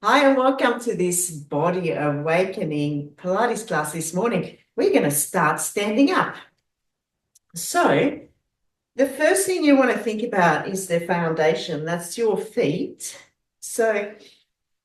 Hi, and welcome to this body awakening Pilates class this morning. We're going to start standing up. So, the first thing you want to think about is the foundation. That's your feet. So,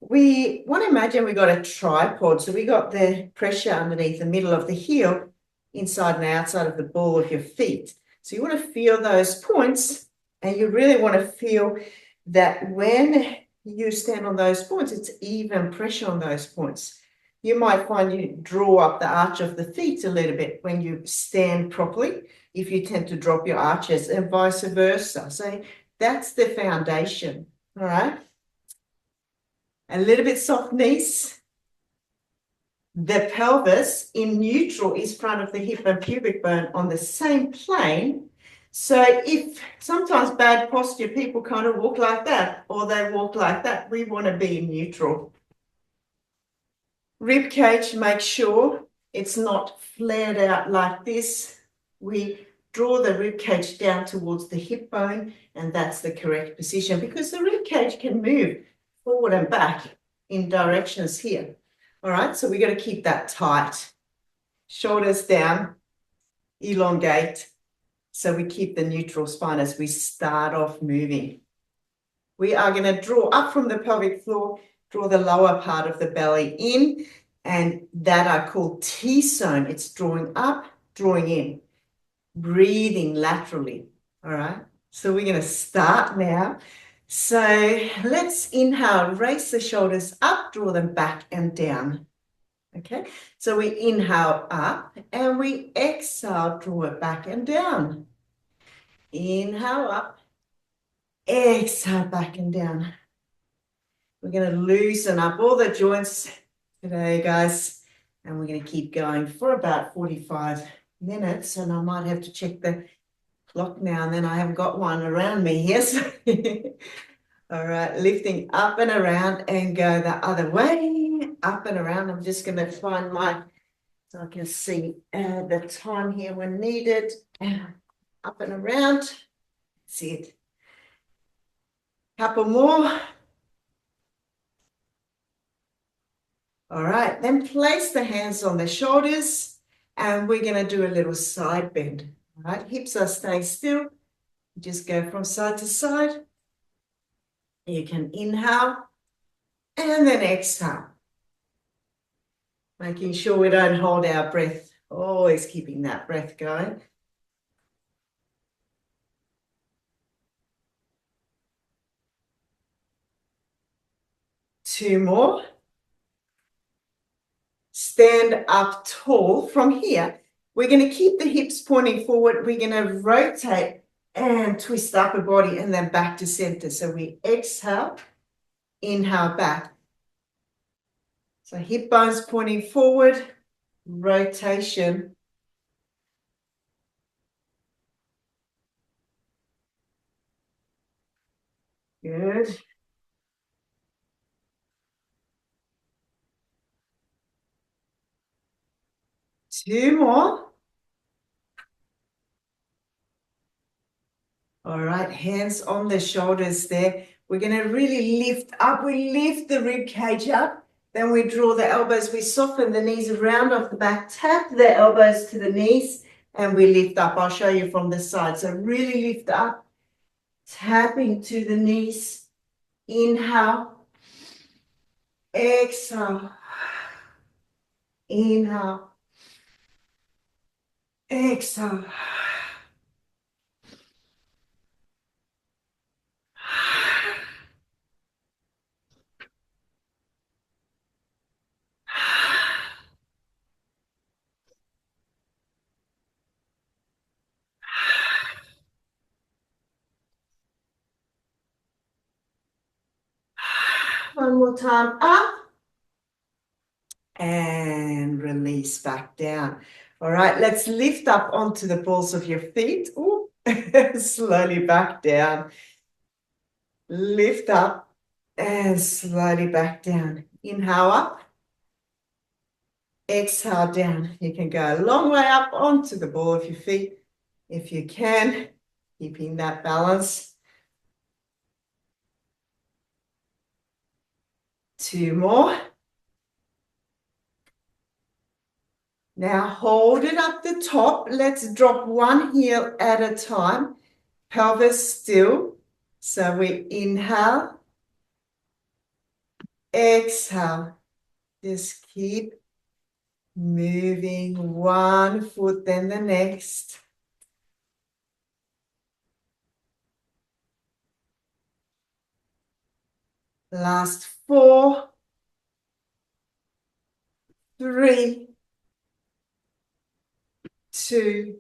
we want to imagine we got a tripod. So, we got the pressure underneath the middle of the heel, inside and outside of the ball of your feet. So, you want to feel those points, and you really want to feel that when you stand on those points, it's even pressure on those points. You might find you draw up the arch of the feet a little bit when you stand properly, if you tend to drop your arches, and vice versa. So that's the foundation, all right? A little bit soft knees. The pelvis in neutral is front of the hip and pubic bone on the same plane. So if sometimes bad posture, people kind of walk like that, or they walk like that, we want to be in neutral. Rib cage, make sure it's not flared out like this. We draw the rib cage down towards the hip bone, and that's the correct position because the rib cage can move forward and back in directions here. All right, so we got to keep that tight. Shoulders down, elongate. So we keep the neutral spine as we start off moving. We are going to draw up from the pelvic floor, draw the lower part of the belly in, and that I call T-zone. It's drawing up, drawing in, breathing laterally. All right, so we're going to start now. So let's inhale, raise the shoulders up, draw them back and down. Okay, so we inhale up and we exhale, draw it back and down. Inhale up, exhale back and down. We're going to loosen up all the joints today, guys, and we're going to keep going for about 45 minutes, and I might have to check the clock now, and then I haven't got one around me here. So all right, lifting up and around and go the other way, up and around. I'm just going to find so I can see the time here when needed. Up and around. See it. Couple more. All right, then place the hands on the shoulders, and we're going to do a little side bend. All right, hips are staying still. Just go from side to side. You can inhale and then exhale. Making sure we don't hold our breath, always keeping that breath going. Two more. Stand up tall. From here, we're going to keep the hips pointing forward. We're going to rotate and twist upper body and then back to center. So we exhale, inhale back. So hip bones pointing forward, rotation. Good. Two more. All right, hands on the shoulders there. We're going to really lift up. We lift the rib cage up. Then we draw the elbows. We soften the knees around off the back. Tap the elbows to the knees and we lift up. I'll show you from the side. So really lift up. Tapping to the knees. Inhale. Exhale. Inhale. Exhale. One more time, up and release back down. All right, let's lift up onto the balls of your feet. Ooh. Slowly back down. Lift up and slowly back down. Inhale up. Exhale down. You can go a long way up onto the ball of your feet if you can, keeping that balance. 2 more. Now hold it up the top. Let's drop one heel at a time. Pelvis still. So we inhale, exhale. Just keep moving one foot, then the next. Last 4, 3, 2,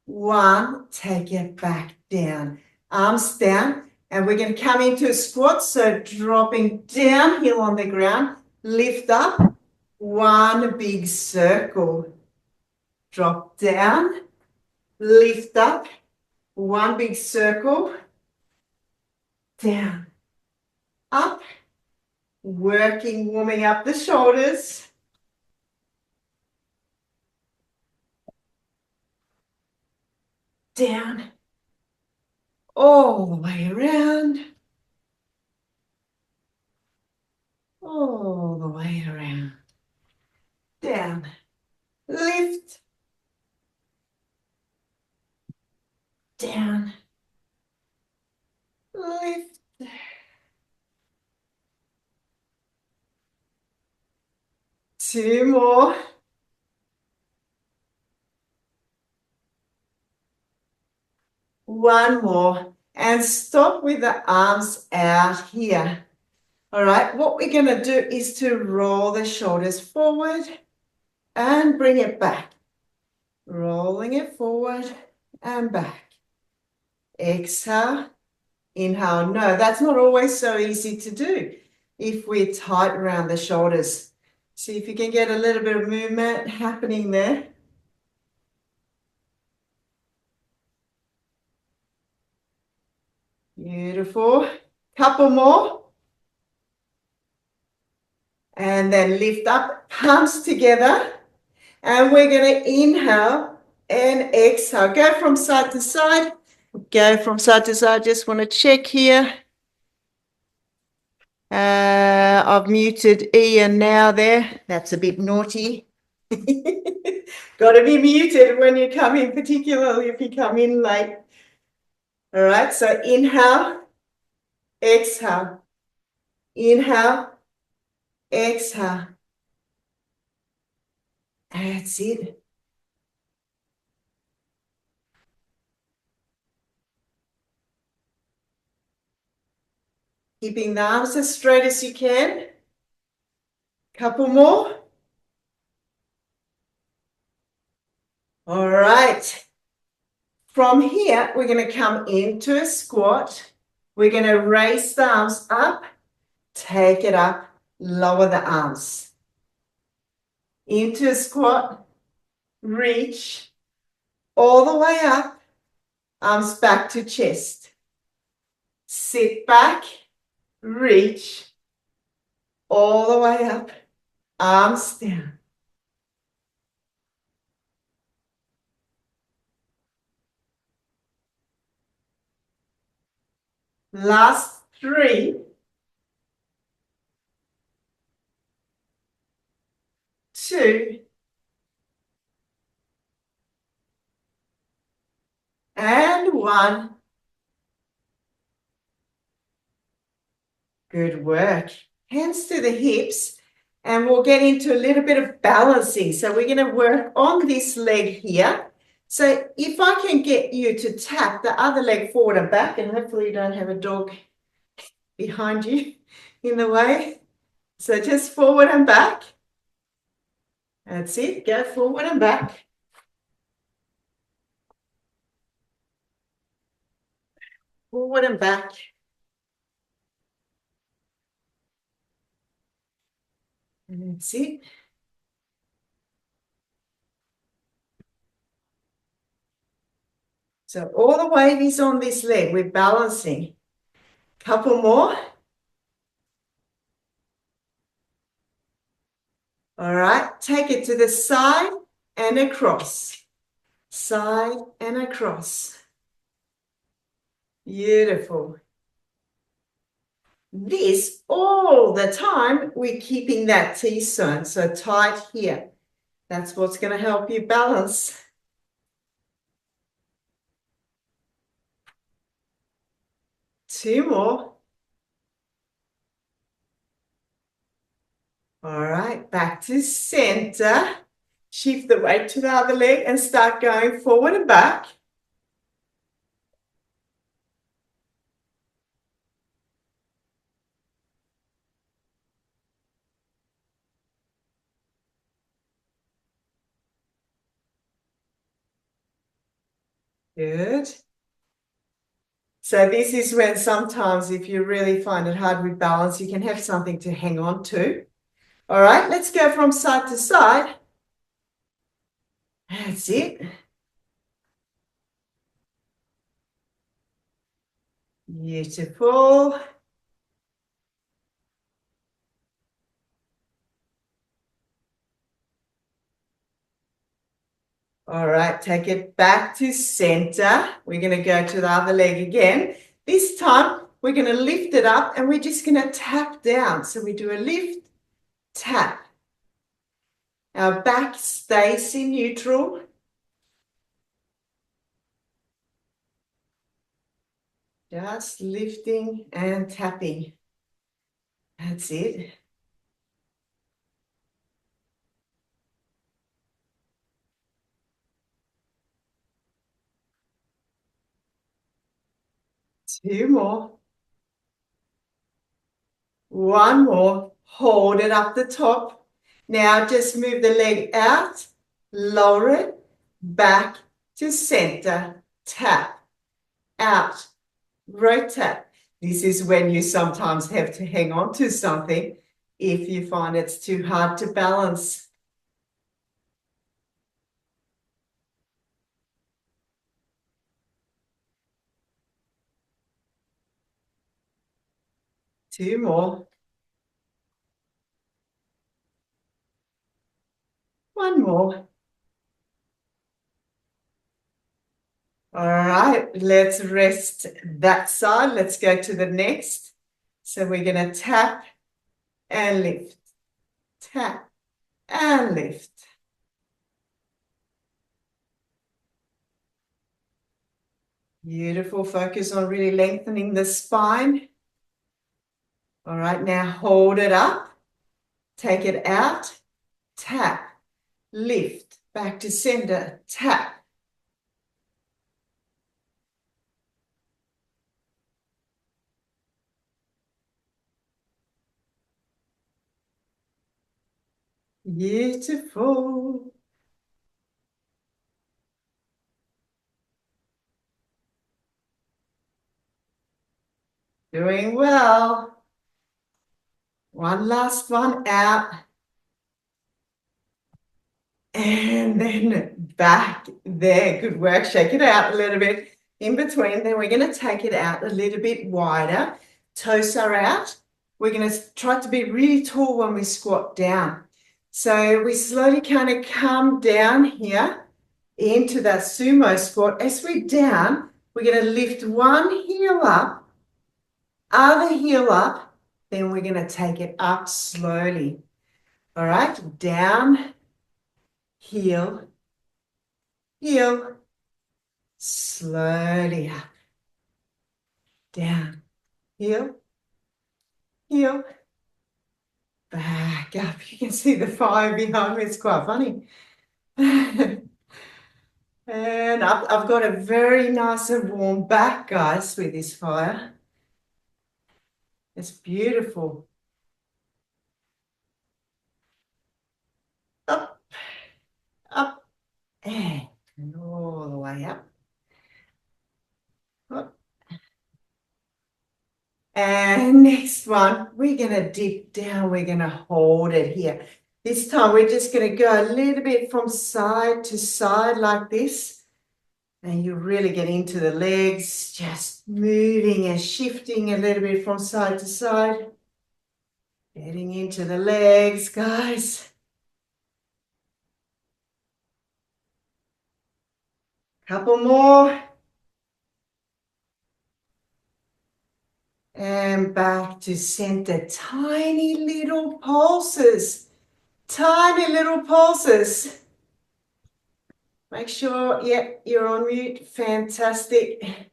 1. Take it back down. Arms down. And we're going to come into a squat. So dropping down, heel on the ground. Lift up. One big circle. Drop down. Lift up. One big circle. Down. Up. Working, warming up the shoulders. Down. All the way around. All the way around. Down. Lift. Down. Lift. 2 more. One more. And stop with the arms out here. All right, what we're going to do is to roll the shoulders forward and bring it back. Rolling it forward and back. Exhale. Inhale. No, that's not always so easy to do if we're tight around the shoulders. See if you can get a little bit of movement happening there. Beautiful. Couple more. And then lift up, palms together. And we're going to inhale and exhale. Go from side to side. Go from side to side. Just want to check here. I've muted Ian now there. That's a bit naughty. Got to be muted when you come in, particularly if you come in late. All right, so inhale, exhale. Inhale, exhale. That's it. Keeping the arms as straight as you can. Couple more. All right. From here, we're going to come into a squat. We're going to raise the arms up, take it up, lower the arms. Into a squat, reach, all the way up, arms back to chest. Sit back, reach, all the way up, arms down. Last 3, 2, and 1. Good work. Hands to the hips, and we'll get into a little bit of balancing. So we're going to work on this leg here. So if I can get you to tap the other leg forward and back, and hopefully you don't have a dog behind you in the way. So just forward and back. That's it. Go forward and back. Forward and back. And that's it. So all the weight is on this leg. We're balancing. Couple more. All right. Take it to the side and across. Side and across. Beautiful. this all the time, we're keeping that T-zone so tight here. That's what's going to help you balance. Two more. All right, back to center. Shift the weight to the other leg and start going forward and back. Good. So this is when sometimes if you really find it hard with balance, you can have something to hang on to. All right, let's go from side to side. That's it. Beautiful. All right, take it back to center. We're going to go to the other leg again. This time, we're going to lift it up and we're just going to tap down. So we do a lift, tap. Our back stays in neutral. Just lifting and tapping. That's it. Two more. One more. Hold it up the top. Now just move the leg out, lower it, back to center. Tap, out, rotate. This is when you sometimes have to hang on to something if you find it's too hard to balance. Two more. One more. All right, let's rest that side. Let's go to the next. So we're going to tap and lift, tap and lift. Beautiful. Focus on really lengthening the spine. All right, now hold it up. Take it out. Tap. Lift. Back to center. Tap. Beautiful. Doing well. One last one out. And then back there. Good work. Shake it out a little bit in between. Then we're going to take it out a little bit wider. Toes are out. We're going to try to be really tall when we squat down. So we slowly kind of come down here into that sumo squat. As we're down, we're going to lift one heel up, other heel up. Then we're going to take it up slowly. All right, down, heel, heel, slowly up, down, heel, heel, back up. You can see the fire behind me. It's quite funny. And I've got a very nice and warm back, guys, with this fire. It's beautiful. Up, up, and all the way up. Up. And next one, we're going to dip down. We're going to hold it here. This time, we're just going to go a little bit from side to side like this. And you really get into the legs, just moving and shifting a little bit from side to side. Getting into the legs, guys. Couple more. And back to center. Tiny little pulses. Tiny little pulses. Make sure, yep, you're on mute. Fantastic.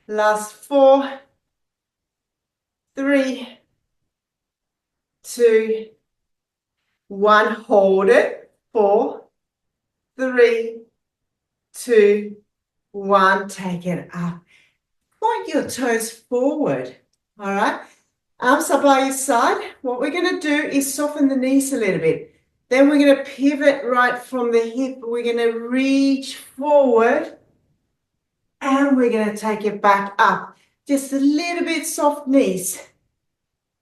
Last 4, 3, 2, 1. Hold it. 4, 3, 2, 1. Take it up. Point your toes forward. All right. Arms are by your side. What we're going to do is soften the knees a little bit. Then we're going to pivot right from the hip. We're going to reach forward. And we're going to take it back up. Just a little bit soft knees.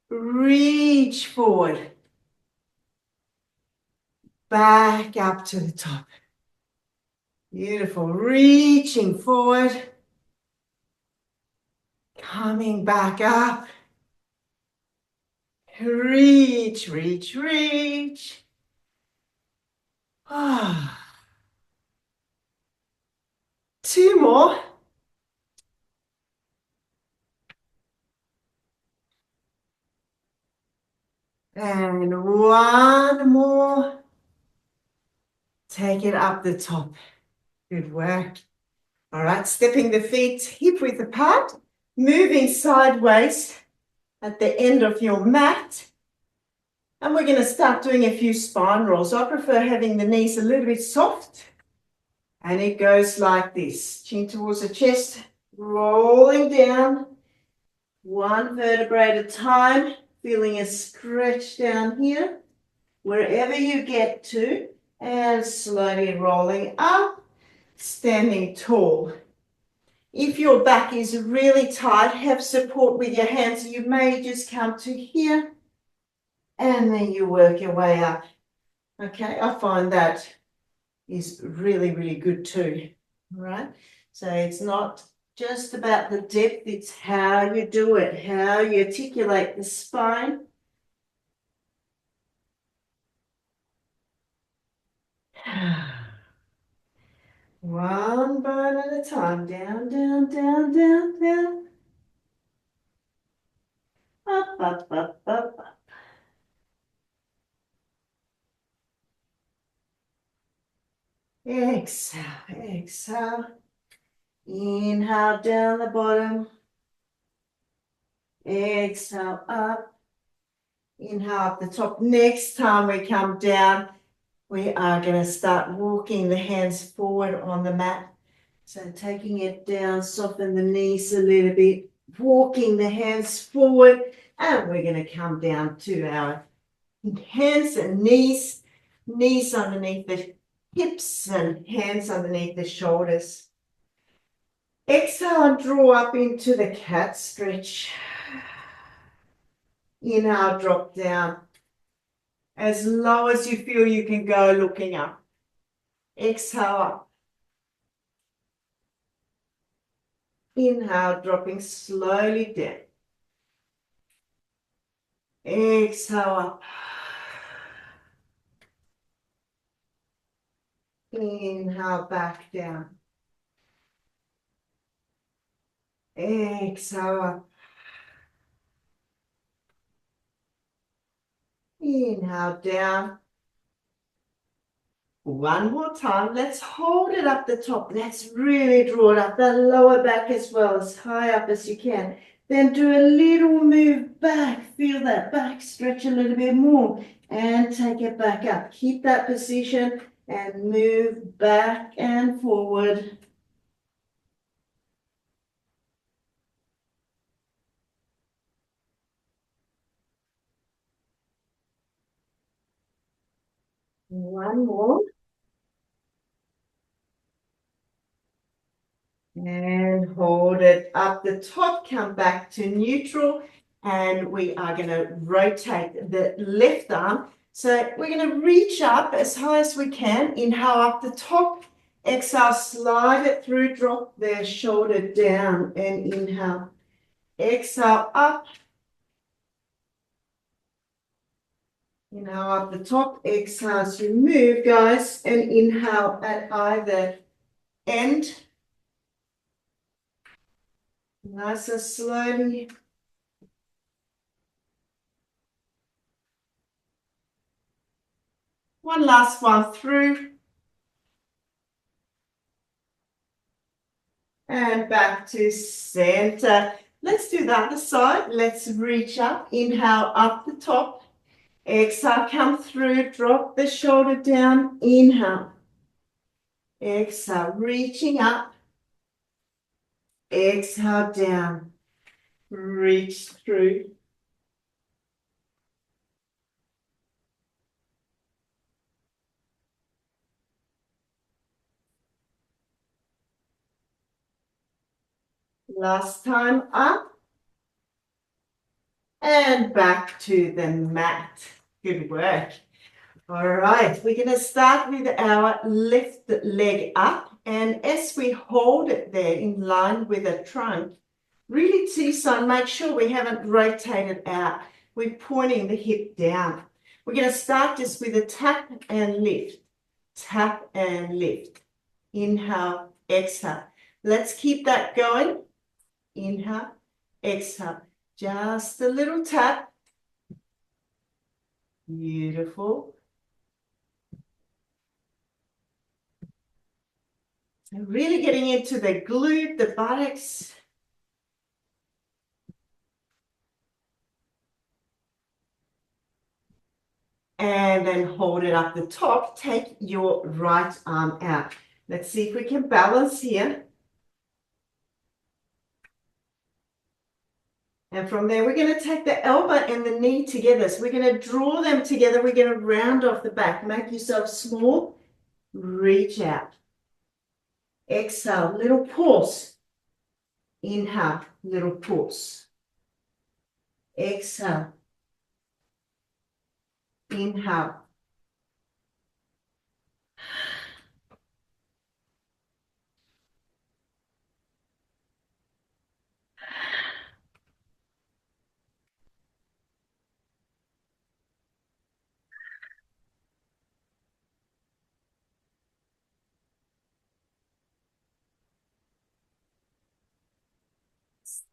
Reach forward. Back up to the top. Beautiful. Reaching forward. Coming back up. Reach, reach, reach. Ah. 2 more. And 1 more. Take it up the top. Good work. All right, stepping the feet hip width apart, moving sideways at the end of your mat. And we're going to start doing a few spine rolls. I prefer having the knees a little bit soft. And it goes like this. Chin towards the chest, rolling down. 1 vertebrae at a time, feeling a stretch down here. Wherever you get to, and slowly rolling up, standing tall. If your back is really tight, have support with your hands. You may just come to here, and then you work your way up. Okay, I find that is really, really good too. All right, so it's not just about the depth, it's how you do it, how you articulate the spine. One bone at a time. Down, down, down, down, down. Up, up, up, up, up. Exhale, exhale. Inhale down the bottom. Exhale up. Inhale up the top. Next time we come down, we are going to start walking the hands forward on the mat. So taking it down, soften the knees a little bit, walking the hands forward, and we're going to come down to our hands and knees, knees underneath the hips and hands underneath the shoulders. Exhale and draw up into the cat stretch. Inhale, drop down. As low as you feel you can go, looking up. Exhale up. Inhale, dropping slowly down. Exhale up. Inhale, back down. Exhale up. Inhale down. One more time. Let's hold it up the top. Let's really draw it up. That lower back as well, as high up as you can. Then do a little move back. Feel that back stretch a little bit more. And take it back up. Keep that position and move back and forward. One more. And hold it up the top, come back to neutral, and we are going to rotate the left arm. So we're going to reach up as high as we can, inhale up the top, exhale, slide it through, drop the shoulder down, and inhale. Exhale up, inhale up the top, exhale as you move, guys, and inhale at either end. Nice and slowly. One last one through. And back to center. Let's do the other side. Let's reach up. Inhale up the top. Exhale, come through. Drop the shoulder down. Inhale. Exhale, reaching up. Exhale, down. Reach through. Last time up. And back to the mat. Good work. All right, we're going to start with our left leg up. And as we hold it there in line with the trunk, really T-side, make sure we haven't rotated out. We're pointing the hip down. We're going to start just with a tap and lift. Tap and lift. Inhale, exhale. Let's keep that going. Inhale, exhale. Just a little tap. Beautiful. So really getting into the glute, the buttocks. And then hold it up the top. Take your right arm out. Let's see if we can balance here. And from there, we're going to take the elbow and the knee together. So we're going to draw them together. We're going to round off the back. Make yourself small. Reach out. Exhale, little pause. Inhale, little pause. Exhale. Inhale.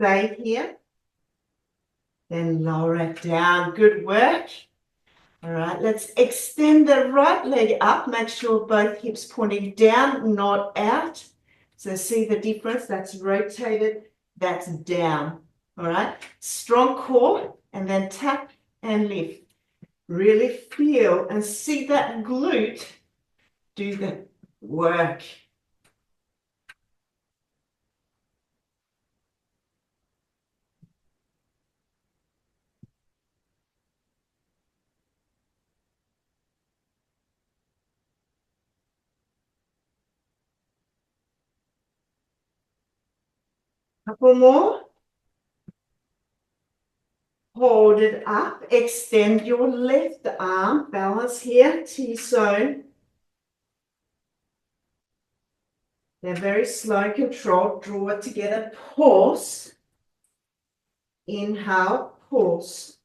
Stay here. Then lower it down. Good work. All right, let's extend the right leg up. Make sure both hips pointing down, not out. So see the difference? That's rotated, that's down. All right, strong core, and then tap and lift. Really feel and see that glute do the work. Couple more. Hold it up. Extend your left arm. Balance here. T-zone. They're very slow, controlled. Draw it together. Pause. Inhale. Pause.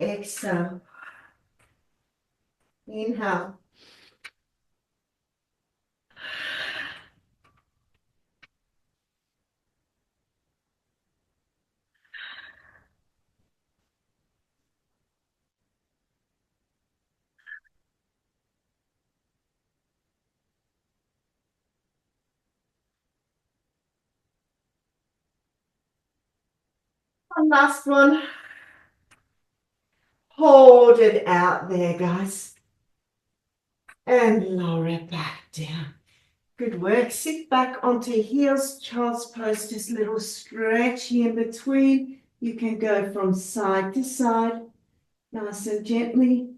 Exhale. Inhale. One last one. Hold it out there, guys. And lower it back down. Good work. Sit back onto heels. Child's pose, just a little stretch here in between. You can go from side to side, nice and gently.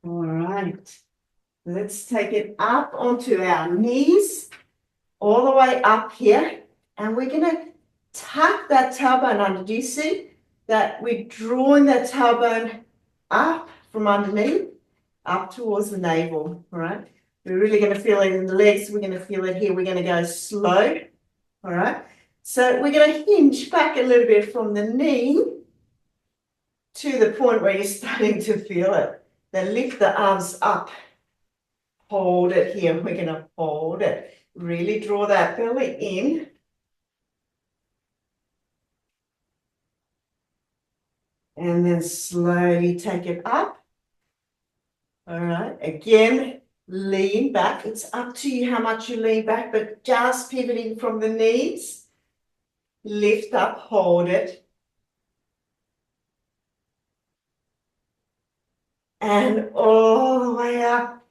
All right. Let's take it up onto our knees, all the way up here. And we're going to tuck that tailbone under. Do you see that we're drawing that tailbone up from underneath, up towards the navel, all right? We're really going to feel it in the legs. We're going to feel it here. We're going to go slow, all right? So we're going to hinge back a little bit from the knee to the point where you're starting to feel it. Then lift the arms up. Hold it here. We're going to hold it. Really draw that belly in. And then slowly take it up. All right, again, lean back. It's up to you how much you lean back, but just pivoting from the knees. Lift up, hold it. And all the way up.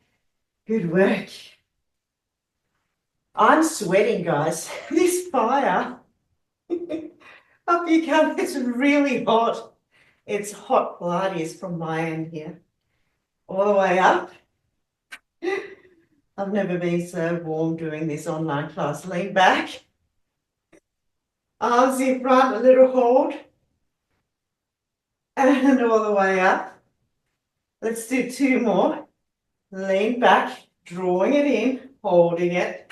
Good work. I'm sweating, guys. This fire. Up you come. It's really hot. It's hot Pilates from my end here. All the way up. I've never been so warm doing this online class. Lean back. Arms in front, a little hold. And all the way up. Let's do 2 more. Lean back, drawing it in, holding it.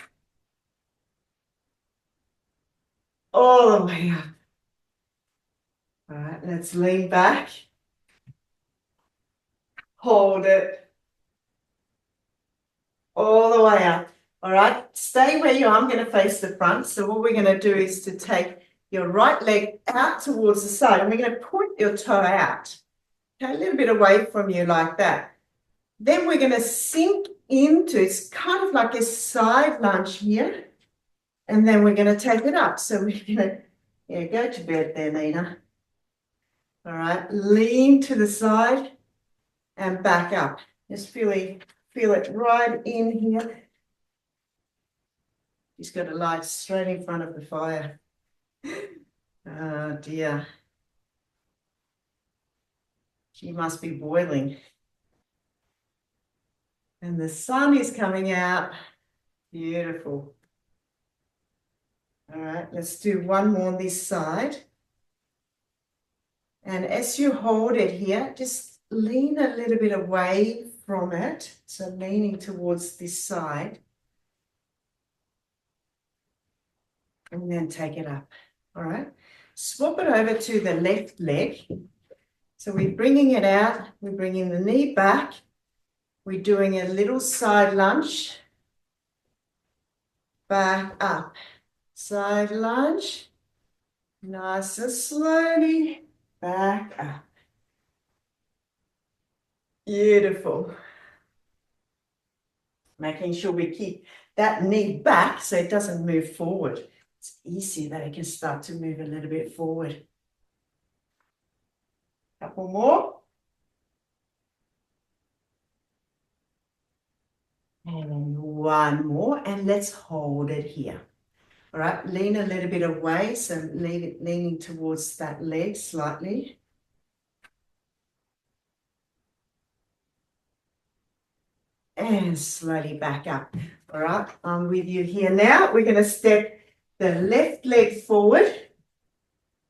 All the way up. All right, let's lean back. Hold it. All the way up. All right, stay where you are. I'm going to face the front. So what we're going to do is to take your right leg out towards the side, and we're going to point your toe out. Okay, a little bit away from you like that. Then we're going to sink into, it's kind of like a side lunge here. And then we're going to take it up. So we're going to, go to bed there, Nina. All right, lean to the side and back up. Just feel it right in here. She's got a light straight in front of the fire. Oh dear. She must be boiling. And the sun is coming out. Beautiful. All right, let's do 1 more on this side. And as you hold it here, just lean a little bit away from it. So leaning towards this side. And then take it up. All right. Swap it over to the left leg. So we're bringing it out. We're bringing the knee back. We're doing a little side lunge. Back up. Side lunge. Nice and slowly. Back up. Beautiful. Making sure we keep that knee back so it doesn't move forward. It's easy that it can start to move a little bit forward. Couple more. And 1 more. And let's hold it here. All right, lean a little bit away. So leaning towards that leg slightly. And slowly back up. All right, I'm with you here now. We're going to step the left leg forward.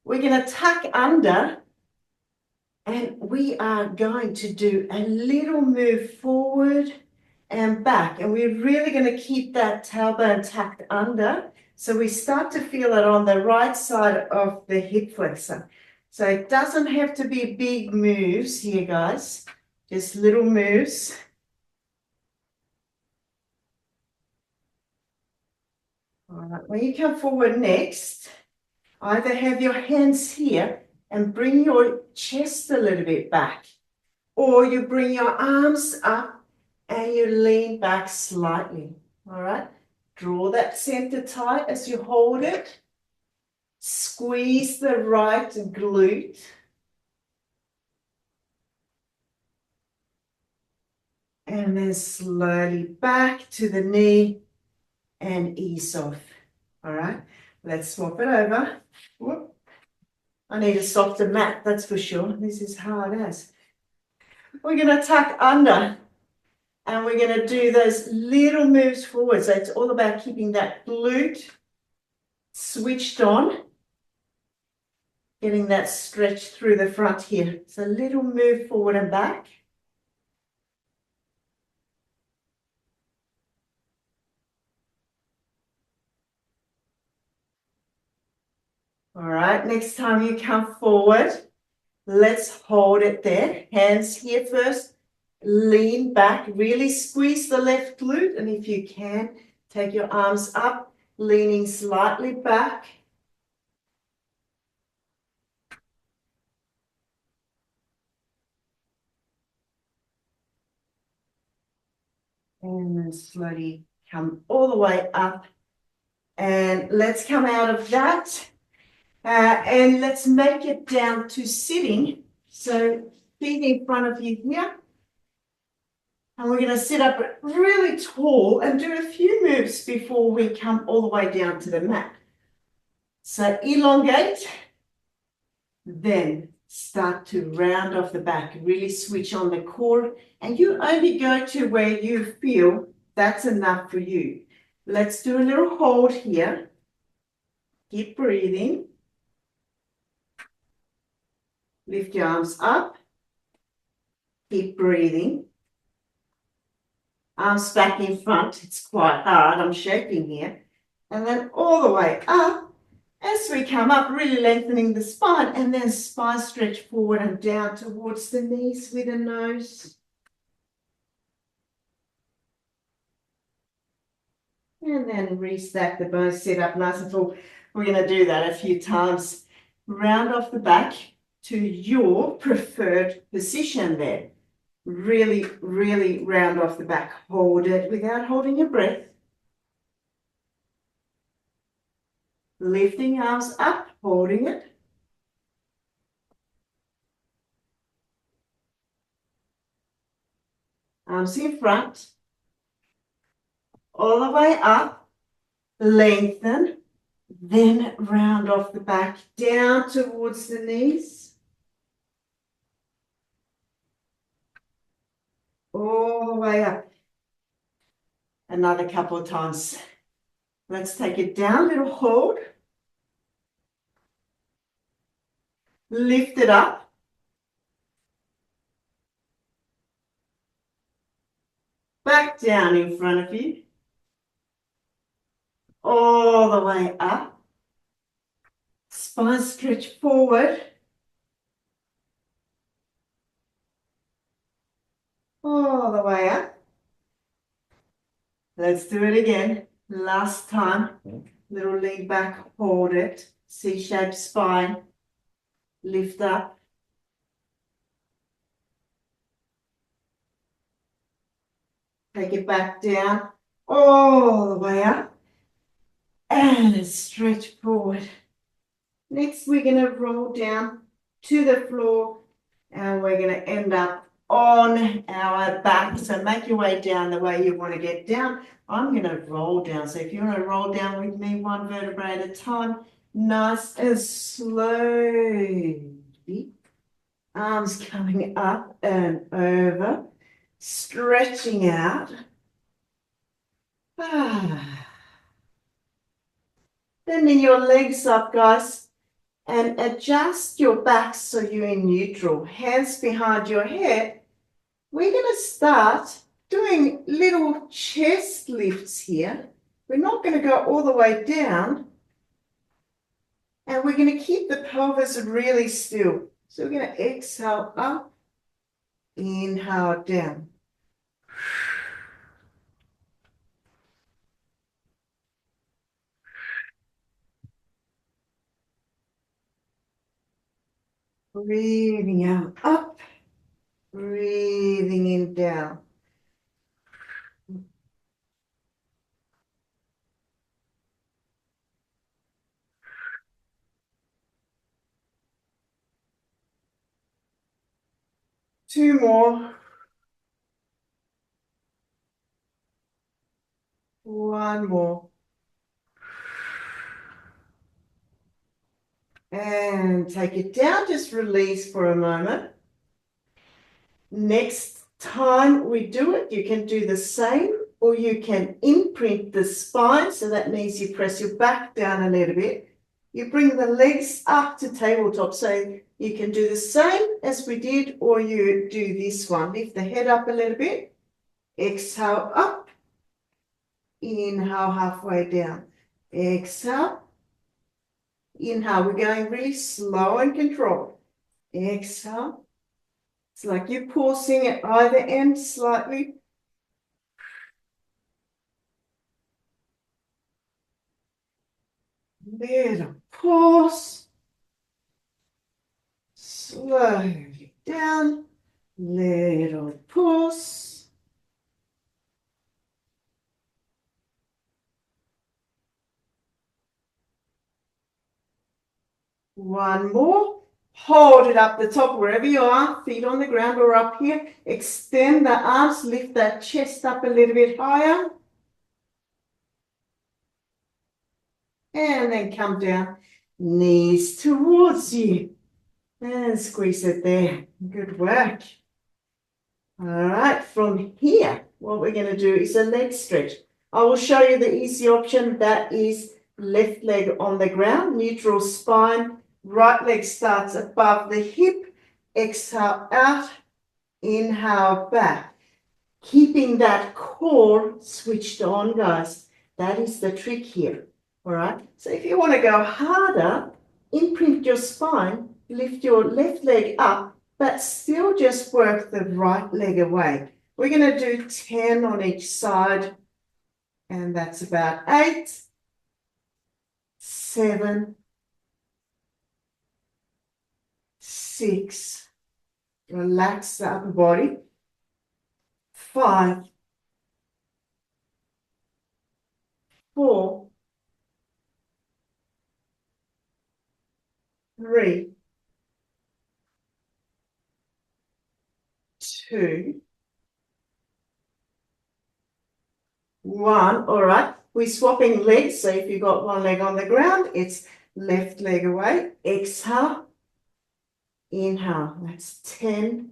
We're going to tuck under. And we are going to do a little move forward and back. And we're really going to keep that tailbone tucked under. So we start to feel it on the right side of the hip flexor. So it doesn't have to be big moves here, guys. Just little moves. All right, when you come forward next, either have your hands here and bring your chest a little bit back, or you bring your arms up and you lean back slightly. All right, draw that center tight as you hold it. Squeeze the right glute. And then slowly back to the knee and ease off. All right, let's swap it over. Whoop. I need a softer mat, that's for sure. This is hard as. We're going to tuck under and we're going to do those little moves forward. So it's all about keeping that glute switched on, getting that stretch through the front here. So a little move forward and back. All right, next time you come forward, let's hold it there. Hands here first. Lean back, really squeeze the left glute. And if you can, take your arms up, leaning slightly back. And then slowly come all the way up. And let's come out of that. And let's make it down to sitting. So feet in front of you here. And we're going to sit up really tall and do a few moves before we come all the way down to the mat. So elongate, then start to round off the back, really switch on the core, and you only go to where you feel that's enough for you. Let's do a little hold here. Keep breathing. Lift your arms up. Keep breathing. Arms back in front. It's quite hard. I'm shaking here. And then all the way up. As we come up, really lengthening the spine, and then spine stretch forward and down towards the knees with the nose. And then restack the bones, sit up nice and full. We're going to do that a few times. Round off the back to your preferred position there. Really, really round off the back. Hold it without holding your breath. Lifting arms up, holding it. Arms in front. All the way up. Lengthen. Then round off the back, down towards the knees. All the way up. Another couple of times. Let's take it down, little hold. Lift it up. Back down in front of you. All the way up. Spine stretch forward. All the way up. Let's do it again. Last time. Little lean back, hold it. C-shaped spine. Lift up. Take it back down. All the way up. And stretch forward. Next, we're going to roll down to the floor. And we're going to end up on our back. So make your way down the way you want to get down. I'm going to roll down. So if you want to roll down with me, one vertebrae at a time, nice and slowly. Arms coming up and over, stretching out. Bending your legs up, guys, and adjust your back so you're in neutral. Hands behind your head. We're going to start doing little chest lifts here. We're not going to go all the way down. And we're going to keep the pelvis really still. So we're going to exhale up, inhale down. Breathing out up, breathing in down. Two more. One more. And take it down, just release for a moment. Next time we do it, you can do the same, or you can imprint the spine. So that means you press your back down a little bit. You bring the legs up to tabletop. So you can do the same as we did, or you do this one. Lift the head up a little bit. Exhale up. Inhale halfway down. Exhale. Inhale. We're going really slow and controlled. Exhale. It's like you're pausing at either end slightly. Little pause. Slowly down. Little pause. One more. Hold it up the top wherever you are, feet on the ground or up here. Extend the arms, lift that chest up a little bit higher. And then come down, knees towards you. And squeeze it there. Good work. All right, from here, what we're going to do is a leg stretch. I will show you the easy option. That is left leg on the ground, neutral spine. Right leg starts above the hip. Exhale out, inhale back. Keeping that core switched on, guys. That is the trick here. All right. So if you want to go harder, imprint your spine, lift your left leg up, but still just work the right leg away. We're going to do 10 on each side, and that's about 8, 7, 6. Relax the upper body. 5, 4, 3, 2, 1. All right. We're swapping legs. So if you've got one leg on the ground, it's left leg away. Exhale. Inhale. That's 10.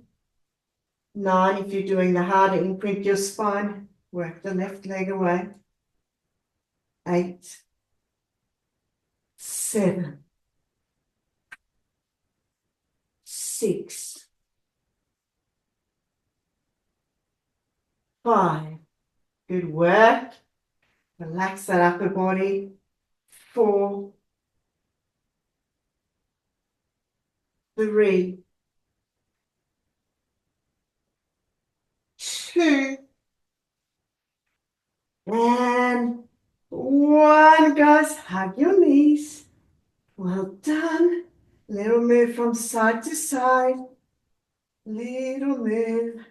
9. If you're doing the harder, imprint your spine. Work the left leg away. 8. 7. 6. 5. Good work. Relax that upper body. 4. 3. 2. And 1. Guys, hug your knees. Well done. Little move from side to side. Little move.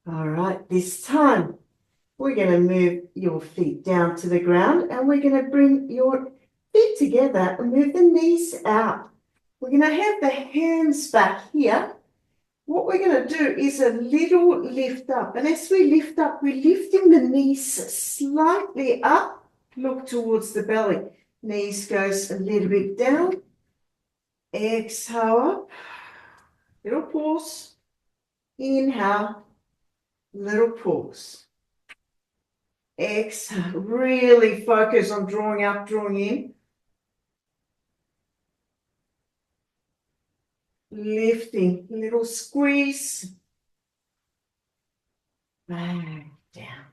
All right, this time we're going to move your feet down to the ground and we're going to bring your feet together and move the knees out. We're going to have the hands back here. What we're going to do is a little lift up. And as we lift up, we're lifting the knees slightly up. Look towards the belly. Knees goes a little bit down. Exhale up. Little pause. Inhale. Little pause. Exhale. Really focus on drawing up, drawing in. Lifting. Little squeeze. Back down.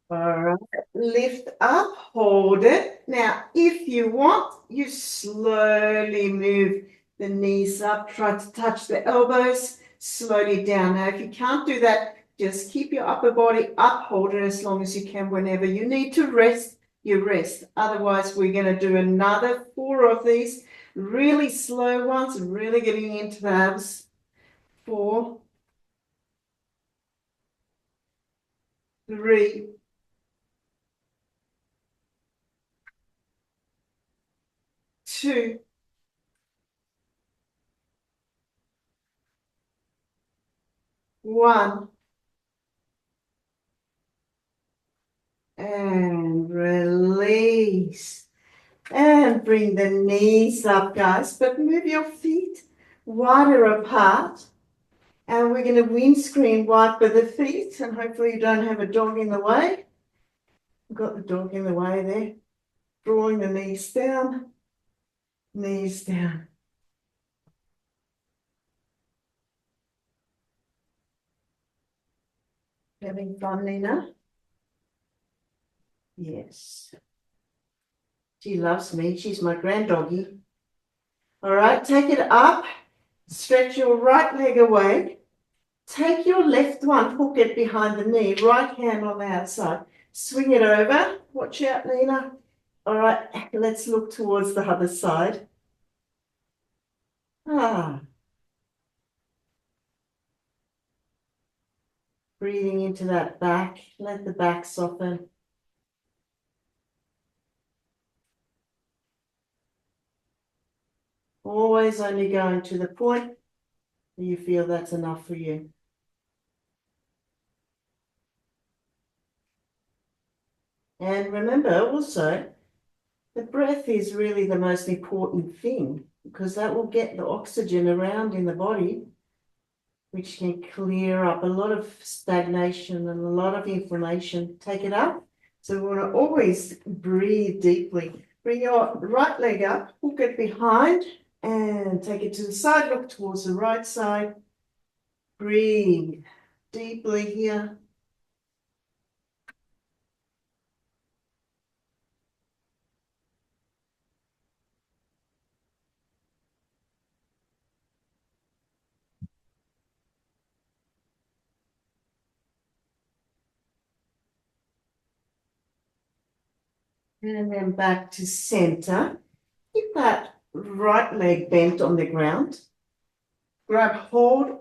All right, lift up, hold it. Now, if you want, you slowly move the knees up, try to touch the elbows, slowly down. Now, if you can't do that, just keep your upper body up, hold it as long as you can. Whenever you need to rest, you rest. Otherwise, we're going to do another 4 of these, really slow ones, really getting into the abs. 4, 3, 2, 1. And release. And bring the knees up, guys. But move your feet wider apart. And we're going to windscreen wipe the feet. And hopefully you don't have a dog in the way. We've got the dog in the way there. Drawing the knees down. Knees down. Having fun, Nina? Yes. She loves me. She's my granddoggy. All right, take it up. Stretch your right leg away. Take your left one, hook it behind the knee, right hand on the outside. Swing it over. Watch out, Nina. All right, let's look towards the other side. Ah, breathing into that back. Let the back soften. Always only going to the point where you feel that's enough for you. And remember also, the breath is really the most important thing because that will get the oxygen around in the body, which can clear up a lot of stagnation and a lot of inflammation. Take it up. So we want to always breathe deeply. Bring your right leg up, hook it behind, and take it to the side. Look towards the right side. Breathe deeply here. And then back to center. Keep that right leg bent on the ground. Grab hold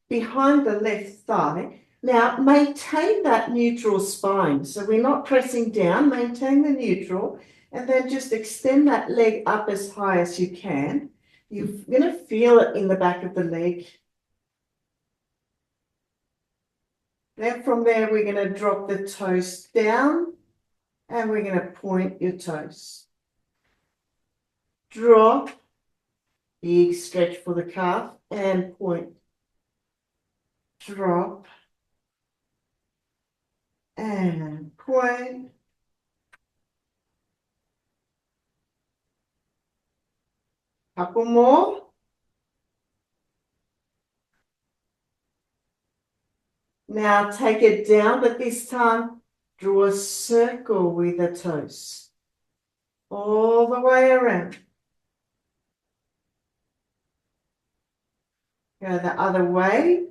behind the left thigh. Now maintain that neutral spine. So we're not pressing down, maintain the neutral, and then just extend that leg up as high as you can. You're going to feel it in the back of the leg. Then from there, we're going to drop the toes down and we're going to point your toes. Drop, big stretch for the calf and point. Drop and point. Couple more. Now take it down, but this time draw a circle with the toes. All the way around. Go the other way.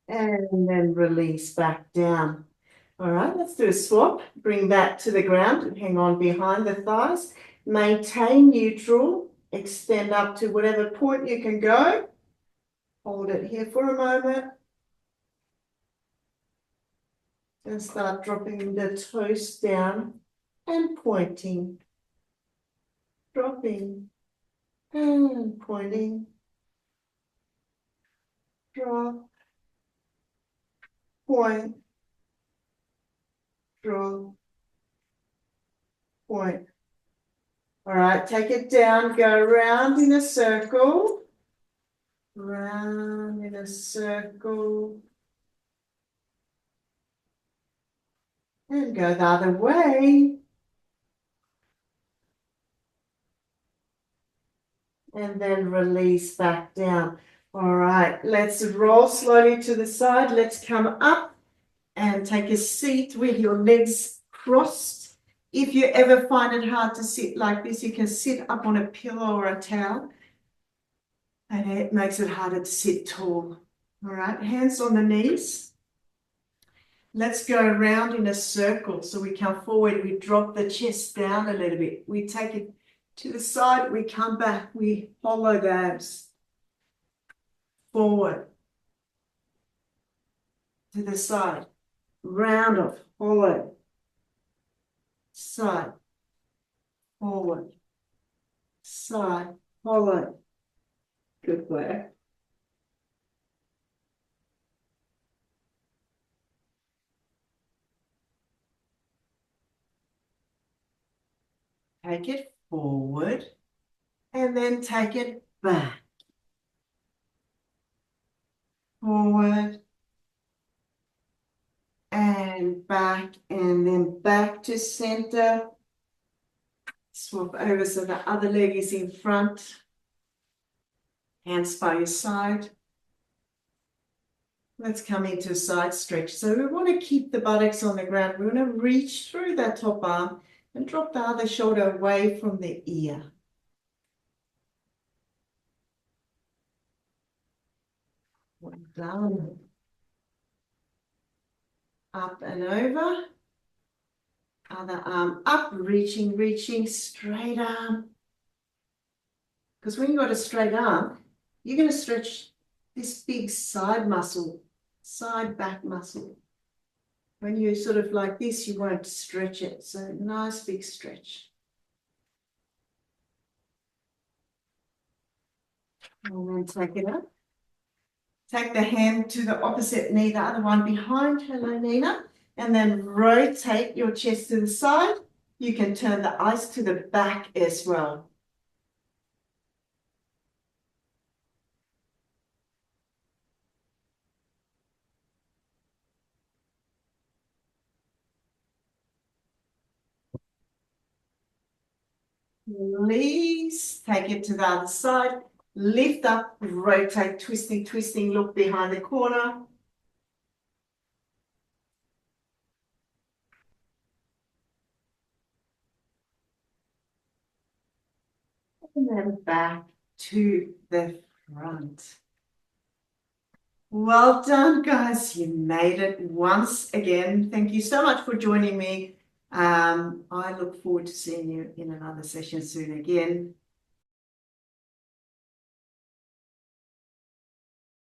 And then release back down. All right, let's do a swap. Bring that to the ground and hang on behind the thighs. Maintain neutral. Extend up to whatever point you can go. Hold it here for a moment. And start dropping the toes down and pointing. Dropping and pointing. Drop. Point. Drop. Point. All right, take it down, go round in a circle. Round in a circle. And go the other way. And then release back down. All right, let's roll slowly to the side. Let's come up and take a seat with your legs crossed. If you ever find it hard to sit like this, you can sit up on a pillow or a towel. And it makes it harder to sit tall. All right, hands on the knees. Let's go around in a circle. So we come forward, we drop the chest down a little bit. We take it to the side, we come back, we hollow the abs. Forward. To the side. Round off, hollow. Side. Forward. Side. Hollow. Good work. Take it forward and then take it back. Forward and back and then back to center. Swap over so the other leg is in front. Hands by your side. Let's come into a side stretch. So we want to keep the buttocks on the ground. We want to reach through that top arm and drop the other shoulder away from the ear. One down. Up and over. Other arm up, reaching, reaching, straight arm. Because when you've got a straight arm, you're going to stretch this big side muscle, side back muscle. When you sort of like this, you won't stretch it. So nice big stretch. And then take it up. Take the hand to the opposite knee, the other one behind. Hello, Nina. And then rotate your chest to the side. You can turn the eyes to the back as well. Release, take it to the other side. Lift up, rotate, twisting, twisting, look behind the corner. And then back to the front. Well done, guys. You made it once again. Thank you so much for joining me. I look forward to seeing you in another session soon again.